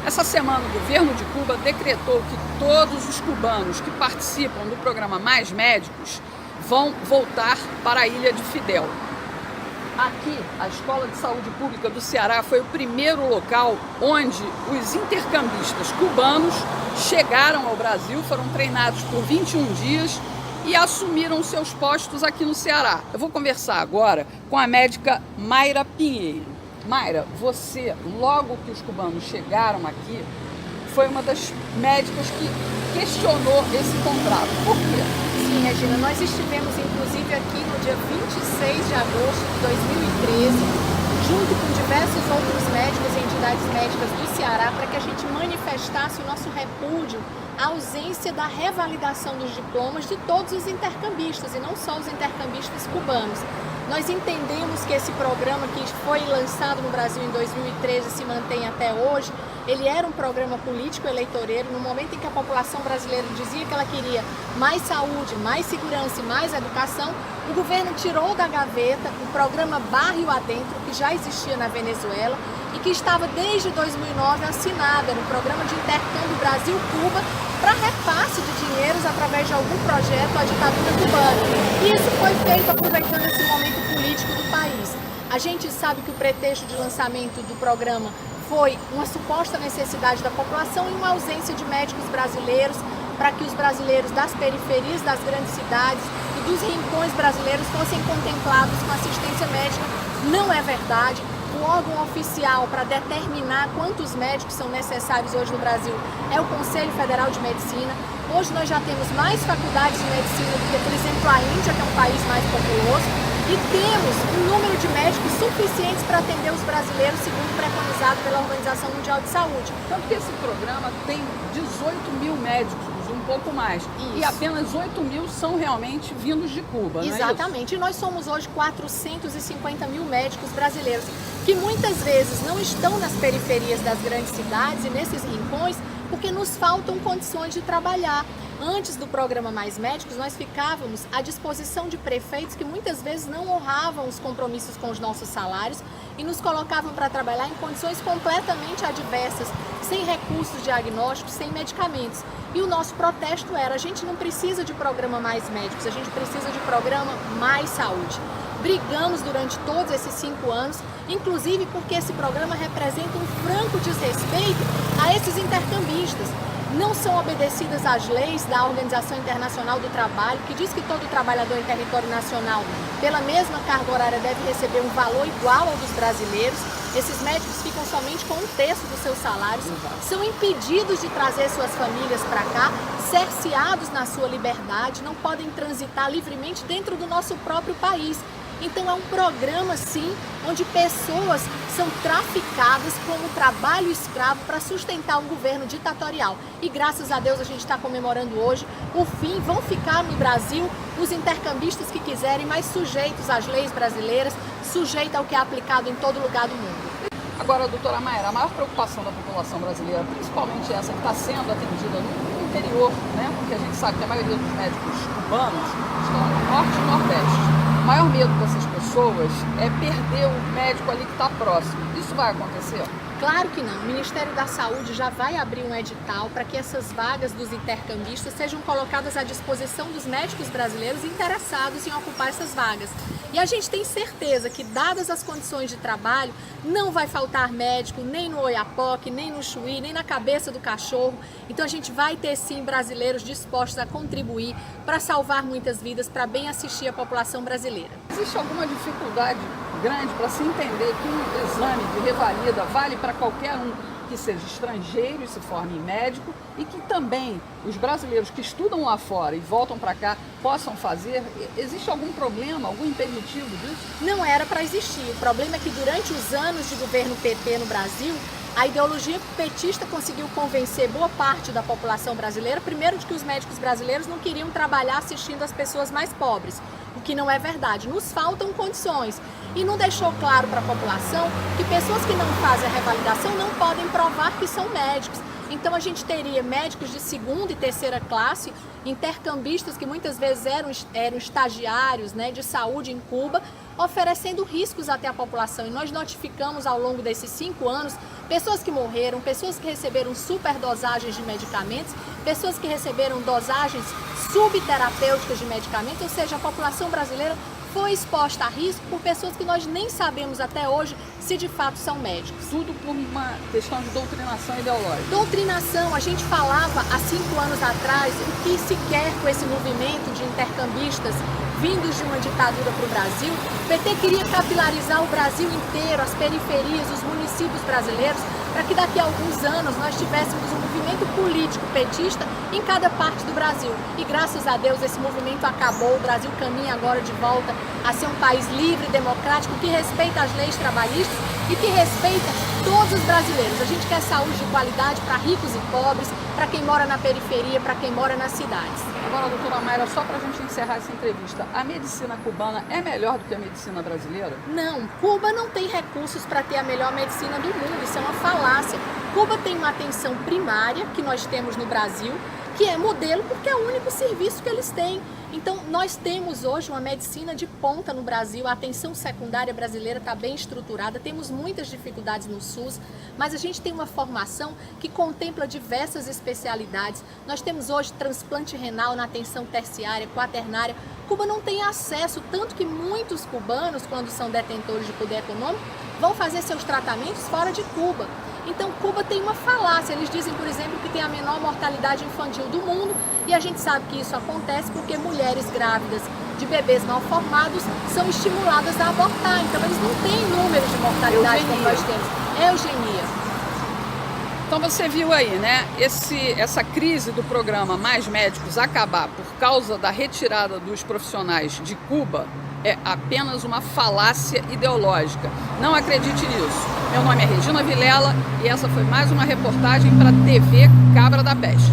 Essa semana, o governo de Cuba decretou que todos os cubanos que participam do programa Mais Médicos vão voltar para a ilha de Fidel. Aqui, a Escola de Saúde Pública do Ceará foi o primeiro local onde os intercambistas cubanos chegaram ao Brasil, foram treinados por 21 dias e assumiram seus postos aqui no Ceará. Eu vou conversar agora com a médica Mayra Pinheiro. Mayra, você, logo que os cubanos chegaram aqui, foi uma das médicas que questionou esse contrato. Por quê? Sim, Regina, nós estivemos inclusive aqui no dia 26 de agosto de 2013, junto com diversos outros médicos e entidades médicas do Ceará, para que a gente manifestasse o nosso repúdio à ausência da revalidação dos diplomas de todos os intercambistas, e não só os intercambistas cubanos. Nós entendemos que esse programa que foi lançado no Brasil em 2013 se mantém até hoje. Ele era um programa político-eleitoreiro no momento em que a população brasileira dizia que ela queria mais saúde, mais segurança e mais educação. O governo tirou da gaveta o programa Barrio Adentro, que já existia na Venezuela e que estava desde 2009 assinado. Era um programa de intercâmbio Brasil-Cuba para repasse de dinheiros através de algum projeto à ditadura cubana. E isso foi feito aproveitando esse momento político do país. A gente sabe que o pretexto de lançamento do programa foi uma suposta necessidade da população e uma ausência de médicos brasileiros para que os brasileiros das periferias das grandes cidades e dos rincões brasileiros fossem contemplados com assistência médica. Não é verdade. O órgão oficial para determinar quantos médicos são necessários hoje no Brasil é o Conselho Federal de Medicina. Hoje nós já temos mais faculdades de medicina do que, por exemplo, a Índia, que é um país mais populoso, e temos um número de médicos suficientes para atender os brasileiros, segundo preconizado pela Organização Mundial de Saúde. Tanto que esse programa tem 18 mil médicos, um pouco mais. Isso. E apenas 8 mil são realmente vindos de Cuba, Exatamente. Não é isso? E nós somos hoje 450 mil médicos brasileiros, que muitas vezes não estão nas periferias das grandes cidades e nesses rincões, porque nos faltam condições de trabalhar. Antes do programa Mais Médicos, nós ficávamos à disposição de prefeitos que muitas vezes não honravam os compromissos com os nossos salários e nos colocavam para trabalhar em condições completamente adversas, sem recursos diagnósticos, sem medicamentos. E o nosso protesto era: a gente não precisa de programa Mais Médicos, a gente precisa de programa Mais Saúde. Brigamos durante todos esses 5 anos, inclusive porque esse programa representa um franco desrespeito a esses intercambistas. Não são obedecidas as leis da Organização Internacional do Trabalho, que diz que todo trabalhador em território nacional, pela mesma carga horária, deve receber um valor igual ao dos brasileiros. Esses médicos ficam somente com 1/3 dos seus salários, são impedidos de trazer suas famílias para cá, cerceados na sua liberdade, não podem transitar livremente dentro do nosso próprio país. Então é um programa, sim, onde pessoas são traficadas como trabalho escravo para sustentar um governo ditatorial. E graças a Deus a gente está comemorando hoje o fim. Vão ficar no Brasil os intercambistas que quiserem, mas sujeitos às leis brasileiras, sujeitos ao que é aplicado em todo lugar do mundo. Agora, doutora Mayra, a maior preocupação da população brasileira, principalmente essa que está sendo atendida no interior, né? Porque a gente sabe que a maioria dos médicos cubanos estão no norte e nordeste. O maior medo dessas pessoas é perder o médico ali que está próximo. Isso vai acontecer? Claro que não. O Ministério da Saúde já vai abrir um edital para que essas vagas dos intercambistas sejam colocadas à disposição dos médicos brasileiros interessados em ocupar essas vagas. E a gente tem certeza que, dadas as condições de trabalho, não vai faltar médico nem no Oiapoque, nem no Chuí, nem na cabeça do cachorro. Então a gente vai ter sim brasileiros dispostos a contribuir para salvar muitas vidas, para bem assistir a população brasileira. Existe alguma dificuldade grande para se entender que um exame de revalida vale para qualquer um que seja estrangeiro e se forme em médico, e que também os brasileiros que estudam lá fora e voltam para cá possam fazer? Existe algum problema, algum impeditivo disso? Não era para existir. O problema é que durante os anos de governo PT no Brasil, a ideologia petista conseguiu convencer boa parte da população brasileira, primeiro, de que os médicos brasileiros não queriam trabalhar assistindo as pessoas mais pobres, o que não é verdade. Nos faltam condições. E não deixou claro para a população que pessoas que não fazem a revalidação não podem provar que são médicos. Então a gente teria médicos de segunda e terceira classe, intercambistas que muitas vezes eram estagiários, né, de saúde em Cuba, oferecendo riscos até a população. E nós notificamos ao longo desses 5 anos pessoas que morreram, pessoas que receberam superdosagens de medicamentos, pessoas que receberam dosagens subterapêuticas de medicamentos, ou seja, a população brasileira foi exposta a risco por pessoas que nós nem sabemos até hoje se de fato são médicos. Tudo por uma questão de doutrinação ideológica. Doutrinação, a gente falava há 5 anos atrás o que se quer com esse movimento de intercambistas vindos de uma ditadura para o Brasil. O PT queria capilarizar o Brasil inteiro, as periferias, os municípios brasileiros, para que daqui a alguns anos nós tivéssemos um movimento político petista em cada parte do Brasil. E graças a Deus esse movimento acabou, o Brasil caminha agora de volta a ser um país livre, democrático, que respeita as leis trabalhistas e que respeita todos os brasileiros. A gente quer saúde de qualidade para ricos e pobres, para quem mora na periferia, para quem mora nas cidades. Agora, doutora Mayra, só para a gente encerrar essa entrevista, a medicina cubana é melhor do que a medicina brasileira? Não, Cuba não tem recursos para ter a melhor medicina do mundo, isso é uma falácia. Cuba tem uma atenção primária, que nós temos no Brasil, que é modelo porque é o único serviço que eles têm. Então, nós temos hoje uma medicina de ponta no Brasil, a atenção secundária brasileira está bem estruturada, temos muitas dificuldades no SUS, mas a gente tem uma formação que contempla diversas especialidades. Nós temos hoje transplante renal na atenção terciária, quaternária. Cuba não tem acesso, tanto que muitos cubanos, quando são detentores de poder econômico, vão fazer seus tratamentos fora de Cuba. Então, Cuba tem uma falácia. Eles dizem, por exemplo, que tem a menor mortalidade infantil do mundo, e a gente sabe que isso acontece porque mulheres grávidas de bebês mal formados são estimuladas a abortar. Então, eles não têm números de mortalidade como nós temos. Eugenia. Então você viu aí, né? Essa crise do programa Mais Médicos acabar por causa da retirada dos profissionais de Cuba é apenas uma falácia ideológica. Não acredite nisso. Meu nome é Regina Vilela e essa foi mais uma reportagem para a TV Cabra da Peste.